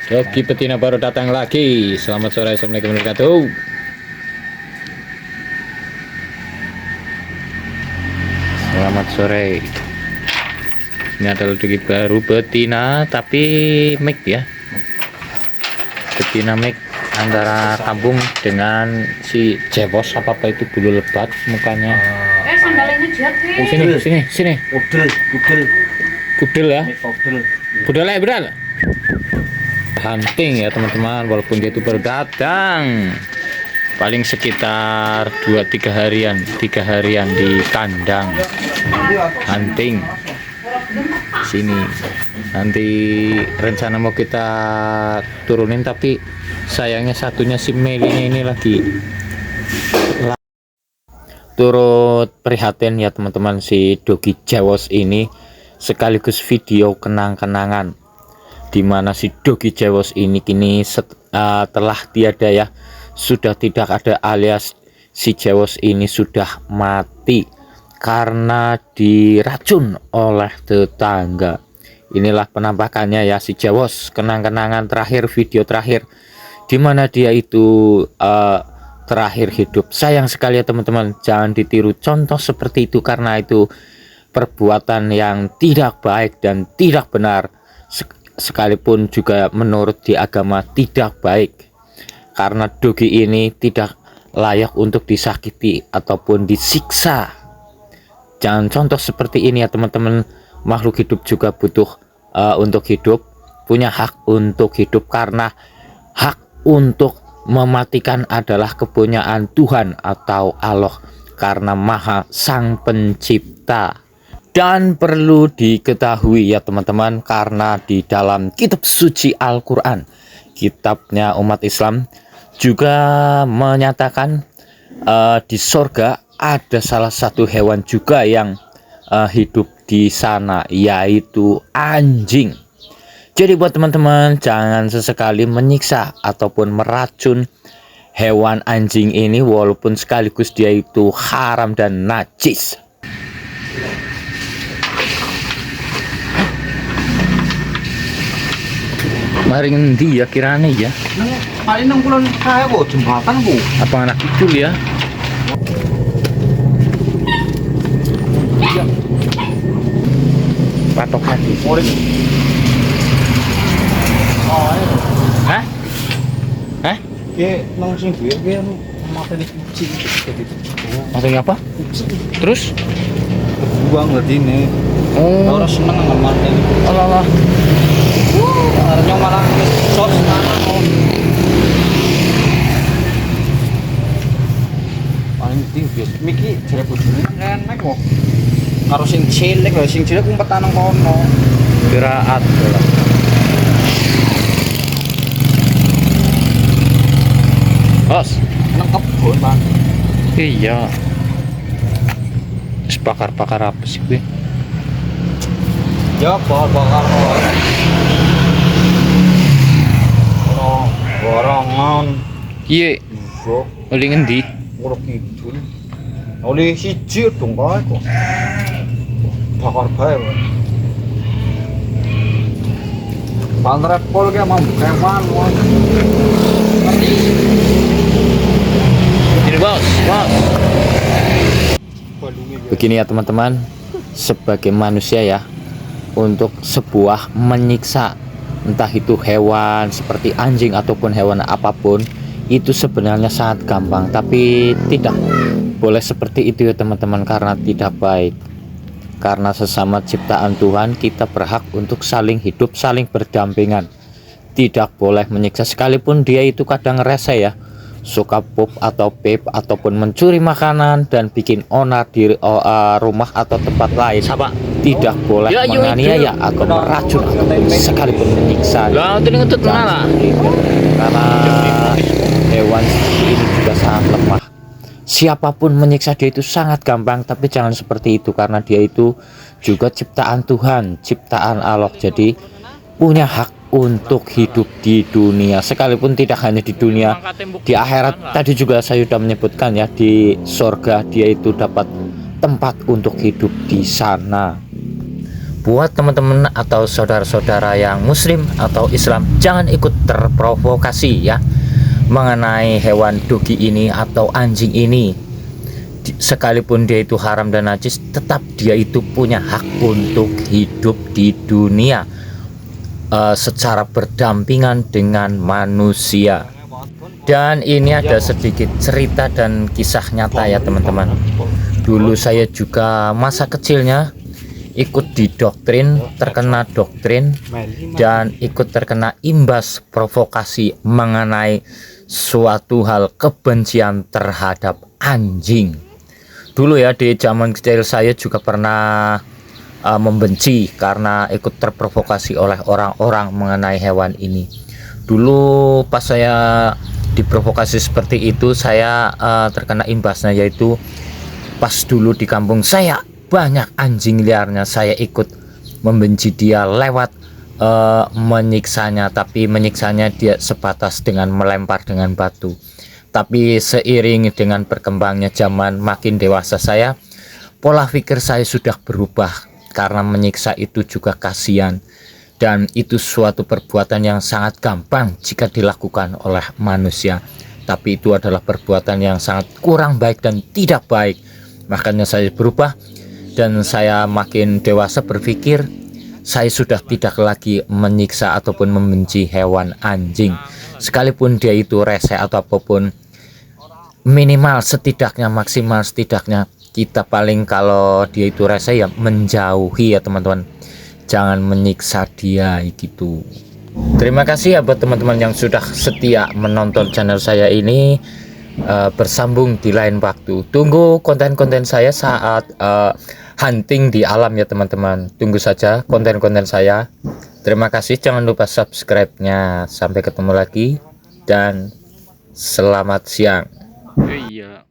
Yogi betina baru datang lagi. Selamat sore, assalamualaikum warahmatullahi wabarakatuh. Selamat sore. Ini adalah Yogi baru betina, tapi mix ya. Betina mix antara kampung dengan si Jewos apa itu bulu lebat mukanya. Sandalnya jat Sini. Kudel ya. Budal. Hunting ya teman-teman, walaupun dia itu baru datang paling sekitar 2-3 harian di kandang hunting sini. Nanti rencana mau kita turunin, tapi sayangnya satunya si Melinya ini lagi turut prihatin ya teman-teman. Si Dogi Jewos ini sekaligus video kenang-kenangan dimana si Dogi Jewos ini kini telah tiada ya, sudah tidak ada, alias si Jewos ini sudah mati karena diracun oleh tetangga. Inilah penampakannya ya si Jewos, kenang-kenangan terakhir, video terakhir dimana dia itu terakhir hidup. Sayang sekali ya teman-teman, jangan ditiru contoh seperti itu karena itu perbuatan yang tidak baik dan tidak benar, sekalipun juga menurut di agama tidak baik, karena Dogi ini tidak layak untuk disakiti ataupun disiksa. Jangan contoh seperti ini ya teman-teman. Makhluk hidup juga butuh untuk hidup, punya hak untuk hidup, karena hak untuk mematikan adalah kepunyaan Tuhan atau Allah, karena Maha Sang Pencipta. Dan perlu diketahui ya teman-teman, karena di dalam kitab suci Al-Quran, kitabnya umat Islam, juga menyatakan di sorga ada salah satu hewan juga yang hidup di sana, yaitu anjing. Jadi buat teman-teman, jangan sesekali menyiksa ataupun meracun hewan anjing ini, walaupun sekaligus dia itu haram dan najis. Mari ngendi ya kirane ya? Paling nang kulon kaya kok jembatan kok. Apa anak kecil ya? Patok hati. Hah? Hah? Ki nang sing duwe ki mateni kucing gitu. Mateng apa? Terus? Buang ngertine. Oh, Ora seneng nang mateni. alah. Arenya malah sos nang. Paling tinggi miki jare bojone enek kok. Karo sing cilik lho, sing cilik umpetan nang kono. Kiraat. Bos, Nang kebon, Bang. iya. Terus bakar apa sih gue? Ya bakar borongan. Iya, Iso oli ngendi? ora kidul. Oleh siji dong kae kok. Bakar bae. Pantre pol ki mau kewan. Ini bos. Begini ya teman-teman, sebagai manusia ya, untuk sebuah menyiksa entah itu hewan seperti anjing ataupun hewan apapun, itu sebenarnya sangat gampang, tapi tidak boleh seperti itu ya teman-teman, karena tidak baik. Karena sesama ciptaan Tuhan, kita berhak untuk saling hidup, saling berdampingan. Tidak boleh menyiksa, sekalipun dia itu kadang rese ya, suka pup atau pip ataupun mencuri makanan dan bikin onar di rumah atau tempat lain. Tidak boleh menganiaya atau meracun ataupun sekalipun menyiksa. Karena hewan ini juga sangat lemah. Siapapun menyiksa dia itu sangat gampang, tapi jangan seperti itu, karena dia itu juga ciptaan Tuhan, ciptaan Allah. Jadi punya hak untuk hidup di dunia, sekalipun tidak hanya di dunia, di akhirat. Tadi juga saya sudah menyebutkan ya, di surga dia itu dapat tempat untuk hidup di sana. buat teman-teman atau saudara-saudara yang muslim atau Islam, jangan ikut terprovokasi ya mengenai hewan dogi ini atau anjing ini. Sekalipun dia itu haram dan najis, tetap dia itu punya hak untuk hidup di dunia secara berdampingan dengan manusia. Dan ini ada sedikit cerita dan kisah nyata ya teman-teman. Dulu saya juga masa kecilnya ikut didoktrin, terkena doktrin, dan ikut terkena imbas provokasi mengenai suatu hal kebencian terhadap anjing. Dulu ya di zaman kecil saya juga pernah membenci karena ikut terprovokasi oleh orang-orang mengenai hewan ini. Dulu pas saya diprovokasi seperti itu, saya terkena imbasnya, yaitu pas dulu di kampung saya banyak anjing liarnya. Saya ikut membenci dia lewat menyiksanya, tapi menyiksanya dia sebatas dengan melempar dengan batu. Tapi seiring dengan berkembangnya zaman, makin dewasa saya, pola pikir saya sudah berubah, karena menyiksa itu juga kasihan, dan itu suatu perbuatan yang sangat gampang jika dilakukan oleh manusia, tapi itu adalah perbuatan yang sangat kurang baik dan tidak baik. Makanya saya berubah, dan saya makin dewasa berpikir saya sudah tidak lagi menyiksa ataupun membenci hewan anjing, sekalipun dia itu rese atau apapun. Minimal setidaknya, maksimal setidaknya, kita paling kalau dia itu rese ya menjauhi ya teman-teman, jangan menyiksa dia gitu. Terima kasih ya buat teman-teman yang sudah setia menonton channel saya ini. Bersambung di lain waktu. Tunggu konten-konten saya saat hunting di alam ya teman-teman. Tunggu saja konten-konten saya. Terima kasih, jangan lupa subscribe-nya. Sampai ketemu lagi dan selamat siang. Iya.